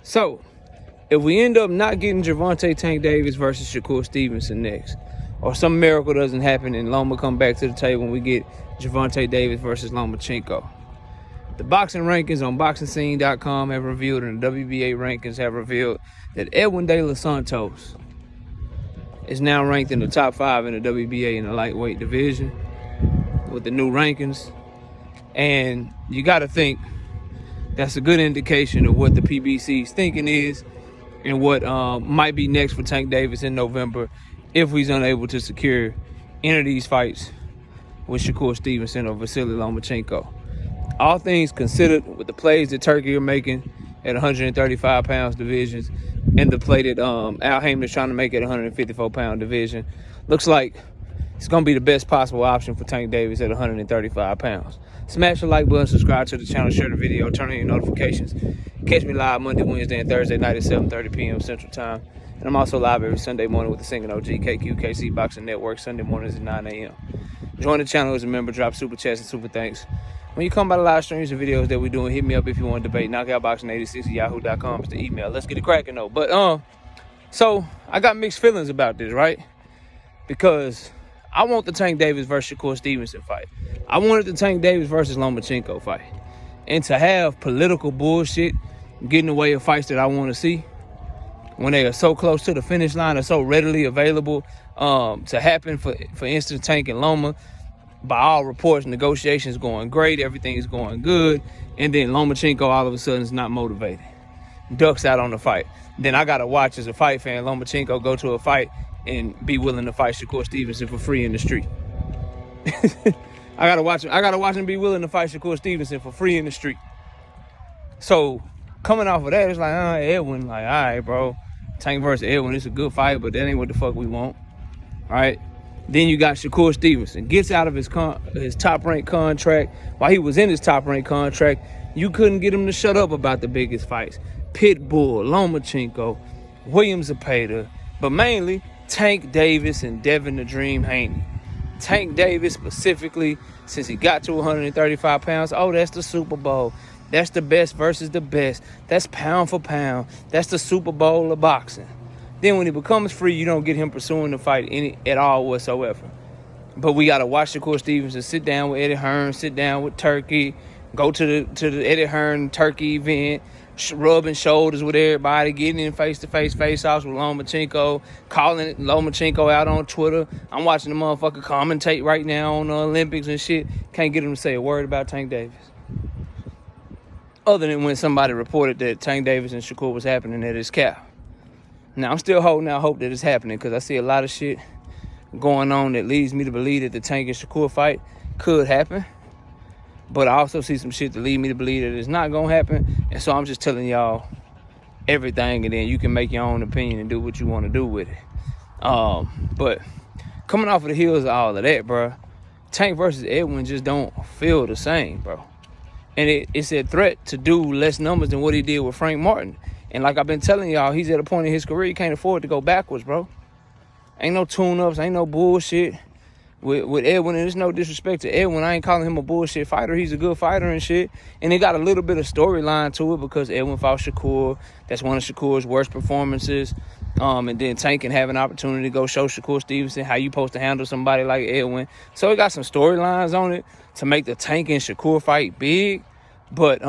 So, if we end up not getting Gervonta Tank Davis versus Shakur Stevenson next, or some miracle doesn't happen and Loma come back to the table and we get Gervonta Davis versus Lomachenko, the boxing rankings on BoxingScene.com have revealed, and the WBA rankings have revealed, that Edwin De Los Santos is now ranked in the top 5 in the WBA in the lightweight division with the new rankings. And you got to think that's a good indication of what the PBC's thinking is and what might be next for Tank Davis in November if he's unable to secure any of these fights with Shakur Stevenson or Vasily Lomachenko. All things considered, with the plays that Turkey are making at 135 pounds divisions and the play that Al Heyman's trying to make at 154 pound division, looks like it's going to be the best possible option for Tank Davis at 135 pounds. Smash the like button, subscribe to the channel, share the video, turn on your notifications. Catch me live Monday, Wednesday, and Thursday night at 7:30 p.m. Central Time. And I'm also live every Sunday morning with the Singing OG, KQKC Boxing Network, Sunday mornings at 9 a.m. Join the channel as a member, drop super chats and super thanks. When you come by the live streams and videos that we're doing, hit me up if you want to debate. Knockoutboxing86@yahoo.com is the email. Let's get it cracking, though. But, so I got mixed feelings about this, right? Because I want the Tank Davis versus Shakur Stevenson fight. I wanted the Tank Davis versus Lomachenko fight. And to have political bullshit get in the way of fights that I want to see when they are so close to the finish line, are so readily available to happen, for instance, Tank and Loma, by all reports, negotiations going great, everything is going good, and then Lomachenko all of a sudden is not motivated, ducks out on the fight. Then I gotta watch, as a fight fan, Lomachenko go to a fight and be willing to fight Shakur Stevenson for free in the street. I gotta watch him be willing to fight Shakur Stevenson for free in the street. So coming off of that, it's like, Edwin, like, all right, bro, Tank versus Edwin, it's a good fight, but that ain't what the fuck we want. All right. Then you got Shakur Stevenson, gets out of his top-ranked contract. While he was in his top-ranked contract, you couldn't get him to shut up about the biggest fights. Pitbull, Lomachenko, William Zepeda, but mainly Tank Davis and Devin the Dream Haney. Tank Davis specifically, since he got to 135 pounds, that's the Super Bowl. That's the best versus the best. That's pound for pound. That's the Super Bowl of boxing. Then when he becomes free, you don't get him pursuing the fight at all whatsoever. But we got to watch Shakur Stevenson sit down with Eddie Hearn, sit down with Turkey, go to the Eddie Hearn Turkey event, rubbing shoulders with everybody, getting in face-to-face face-offs with Lomachenko, calling Lomachenko out on Twitter. I'm watching the motherfucker commentate right now on the Olympics and shit. Can't get him to say a word about Tank Davis. Other than when somebody reported that Tank Davis and Shakur was happening at his cap. Now, I'm still holding out hope that it's happening, because I see a lot of shit going on that leads me to believe that the Tank and Shakur fight could happen. But I also see some shit that lead me to believe that it's not going to happen. And so I'm just telling y'all everything, and then you can make your own opinion and do what you want to do with it. But coming off of the heels of all of that, bro, Tank versus Edwin just don't feel the same, bro. And it's a threat to do less numbers than what he did with Frank Martin. And like I've been telling y'all, he's at a point in his career he can't afford to go backwards, bro. Ain't no tune-ups, ain't no bullshit with Edwin. And there's no disrespect to Edwin. I ain't calling him a bullshit fighter. He's a good fighter and shit. And it got a little bit of storyline to it, because Edwin fought Shakur. That's one of Shakur's worst performances. And then Tank can have an opportunity to go show Shakur Stevenson how you supposed to handle somebody like Edwin. So it got some storylines on it to make the Tank and Shakur fight big. But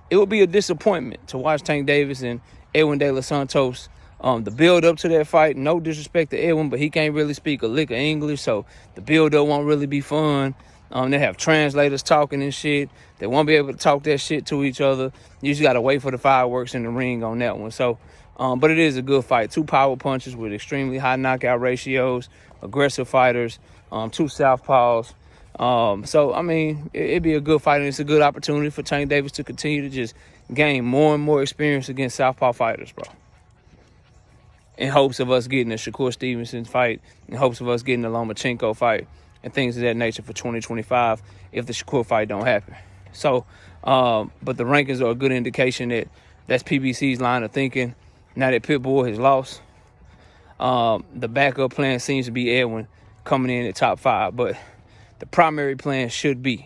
it would be a disappointment to watch Tank Davis and Edwin De Los Santos. The build up to that fight, no disrespect to Edwin, but he can't really speak a lick of English, so the build up won't really be fun. They have translators talking and shit. They won't be able to talk that shit to each other. You just got to wait for the fireworks in the ring on that one. So, but it is a good fight. 2 power punches with extremely high knockout ratios, aggressive fighters, 2 southpaws. So, I mean, it'd be a good fight, and it's a good opportunity for Tank Davis to continue to just gain more and more experience against southpaw fighters, bro. In hopes of us getting a Shakur Stevenson fight, in hopes of us getting a Lomachenko fight, and things of that nature for 2025 if the Shakur fight don't happen. So, but the rankings are a good indication that that's PBC's line of thinking. Now that Pitbull has lost, the backup plan seems to be Edwin coming in at top 5, but the primary plan the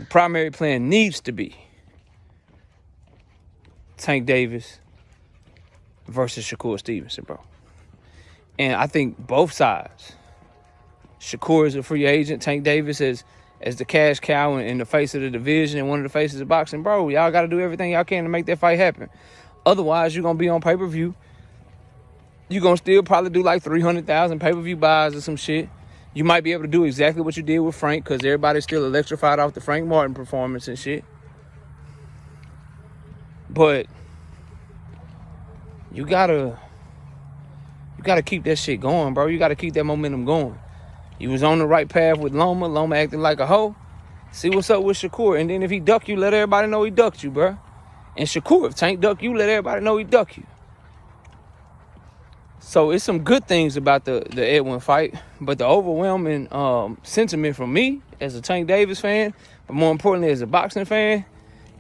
primary plan needs to be Tank Davis versus Shakur Stevenson, bro. And I think both sides. Shakur is a free agent. Tank Davis as the cash cow and the face of the division and one of the faces of boxing. Bro, y'all got to do everything y'all can to make that fight happen. Otherwise, you're going to be on pay-per-view. You're going to still probably do like 300,000 pay-per-view buys or some shit. You might be able to do exactly what you did with Frank because everybody's still electrified off the Frank Martin performance and shit. But you gotta keep that shit going, bro. You got to keep that momentum going. You was on the right path with Loma. Loma acting like a hoe. See what's up with Shakur. And then if he duck you, let everybody know he ducked you, bro. And Shakur, if Tank duck you, let everybody know he duck you. So it's some good things about the Edwin fight. But the overwhelming sentiment from me as a Tank Davis fan, but more importantly as a boxing fan,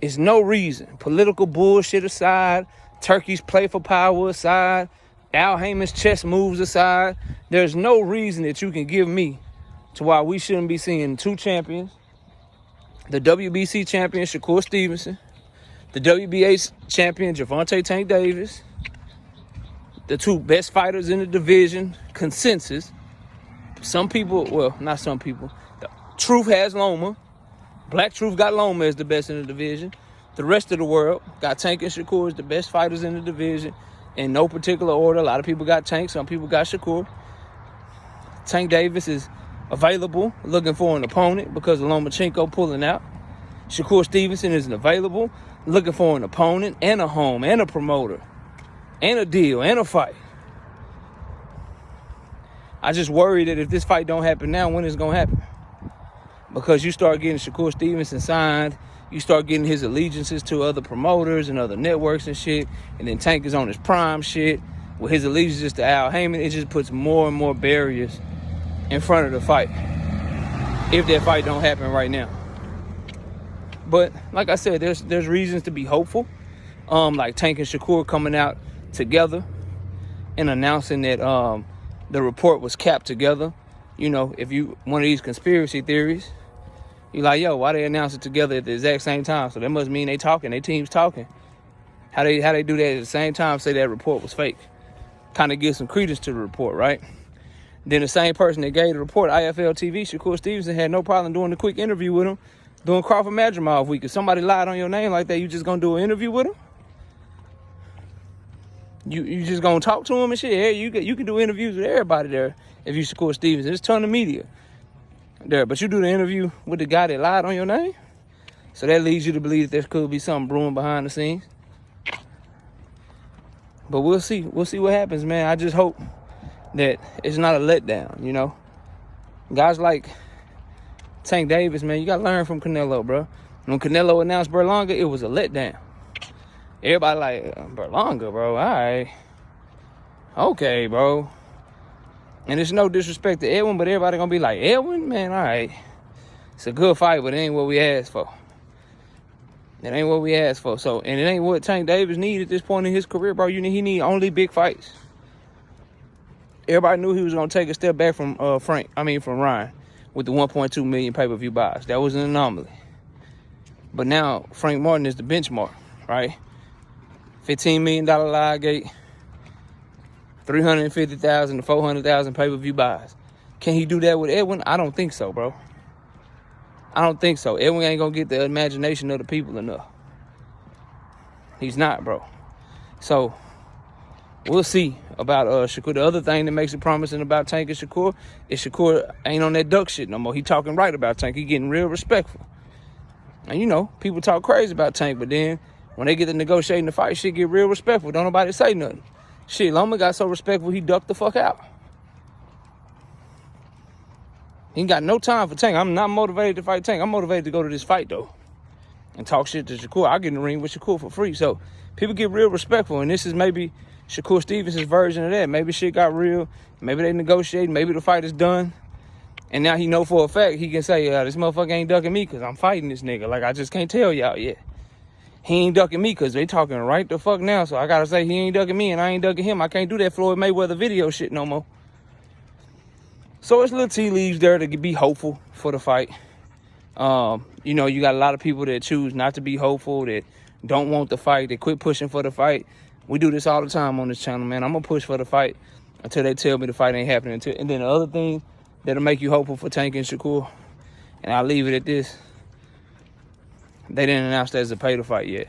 is no reason. Political bullshit aside, Turkey's play for power aside, Al Heyman's chess moves aside, there's no reason that you can give me to why we shouldn't be seeing two champions, the WBC champion Shakur Stevenson, the WBA champion Gervonta Tank Davis, the two best fighters in the division, consensus. Some people, well, not some people, the Truth has Loma. Black Truth got Loma as the best in the division. The rest of the world got Tank and Shakur as the best fighters in the division. In no particular order. A lot of people got Tank. Some people got Shakur. Tank Davis is available, looking for an opponent because of Lomachenko pulling out. Shakur Stevenson isn't available, looking for an opponent and a home and a promoter and a deal and a fight. I just worry that if this fight don't happen now, when it's going to happen? Because you start getting Shakur Stevenson signed, you start getting his allegiances to other promoters and other networks and shit, and then Tank is on his prime shit with his allegiances to Al Heyman. It just puts more and more barriers in front of the fight if that fight don't happen right now. But like I said, there's reasons to be hopeful. Like Tank and Shakur coming out together and announcing that the report was capped together. You know, if you one of these conspiracy theories, you're like, yo, why they announce it together at the exact same time? So that must mean they talking, they team's talking. How they do that at the same time, say that report was fake. Kind of give some credence to the report, right? Then the same person that gave the report, IFL TV, Shakur Stevenson, had no problem doing a quick interview with him, doing Crawford Madrimov week. If somebody lied on your name like that, you just gonna do an interview with him? You just gonna talk to him and shit? Yeah, you can do interviews with everybody there if you Shakur Stevenson. There's a ton of media there, but you do the interview with the guy that lied on your name? So that leads you to believe that there could be something brewing behind the scenes. But we'll see. We'll see what happens, man. I just hope that it's not a letdown, you know? Guys like Tank Davis, man, you got to learn from Canelo, bro. When Canelo announced Berlanga, it was a letdown. Everybody like, Berlanga, bro, all right. Okay, bro. And it's no disrespect to Edwin, but everybody going to be like, Edwin? Man, all right. It's a good fight, but it ain't what we asked for. It ain't what we asked for. So, and it ain't what Tank Davis needs at this point in his career, bro. He need only big fights. Everybody knew he was going to take a step back from Ryan with the 1.2 million pay-per-view buys. That was an anomaly. But now Frank Martin is the benchmark, right? $15 million live gate, 350,000 to 400,000 pay-per-view buys. Can he do that with Edwin? I don't think so, bro. I don't think so. Edwin ain't going to get the imagination of the people enough. He's not, bro. So, we'll see about Shakur. The other thing that makes it promising about Tank and Shakur is Shakur ain't on that duck shit no more. He talking right about Tank. He getting real respectful. And, you know, people talk crazy about Tank, but then when they get to negotiating the fight, shit get real respectful. Don't nobody say nothing. Shit, Loma got so respectful, he ducked the fuck out. He ain't got no time for Tank. I'm not motivated to fight Tank. I'm motivated to go to this fight, though, and talk shit to Shakur. I'll get in the ring with Shakur for free. So people get real respectful, and this is maybe Shakur Stevenson's version of that. Maybe shit got real. Maybe they negotiate. Maybe the fight is done. And now he know for a fact he can say, this motherfucker ain't ducking me because I'm fighting this nigga. Like, I just can't tell y'all yet. He ain't ducking me because they talking right the fuck now. So I got to say he ain't ducking me and I ain't ducking him. I can't do that Floyd Mayweather video shit no more. So it's little tea leaves there to be hopeful for the fight. You know, you got a lot of people that choose not to be hopeful, that don't want the fight. They quit pushing for the fight. We do this all the time on this channel, man. I'm going to push for the fight until they tell me the fight ain't happening. And then the other thing that'll make you hopeful for Tank and Shakur, and I'll leave it at this, they didn't announce that Zepeda fight yet.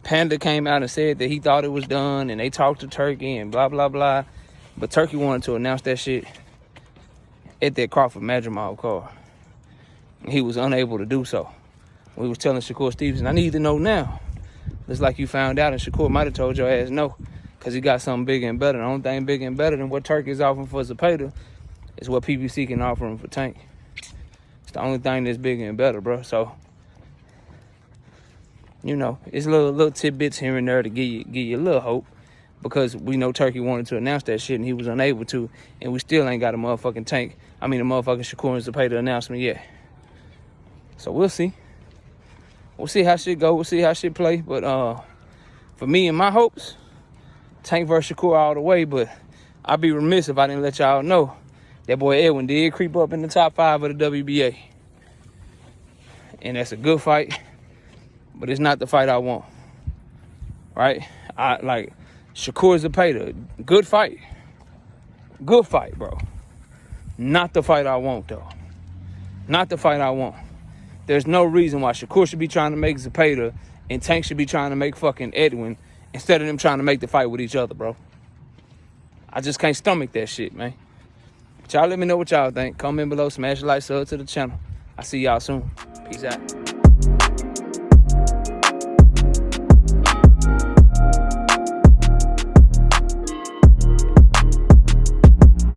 Panda came out and said that he thought it was done, and they talked to Turkey and blah, blah, blah. But Turkey wanted to announce that shit at that Crawford Madrimov card. And he was unable to do so. We was telling Shakur Stevenson, I need to know now. It's like you found out, and Shakur might have told your ass no, because he got something bigger and better. The only thing bigger and better than what Turkey is offering for Zepeda is what PBC can offer him for Tank. It's the only thing that's bigger and better, bro. So, you know, it's little tidbits here and there to give you a little hope, because we know Turkey wanted to announce that shit and he was unable to, and we still ain't got a motherfucking motherfucking Shakur and Zepeda announcement yet. So we'll see. We'll see how shit go. We'll see how shit play. But for me and my hopes, Tank versus Shakur all the way. But I'd be remiss if I didn't let y'all know that boy Edwin did creep up in the top 5 of the WBA. And that's a good fight, but it's not the fight I want. Right? I like Shakur Zepeda. Good fight. Good fight, bro. Not the fight I want, though. Not the fight I want. There's no reason why Shakur should be trying to make Zepeda and Tank should be trying to make fucking Edwin instead of them trying to make the fight with each other, bro. I just can't stomach that shit, man. But y'all let me know what y'all think. Comment below, smash the like, sub to the channel. I'll see y'all soon. Peace out.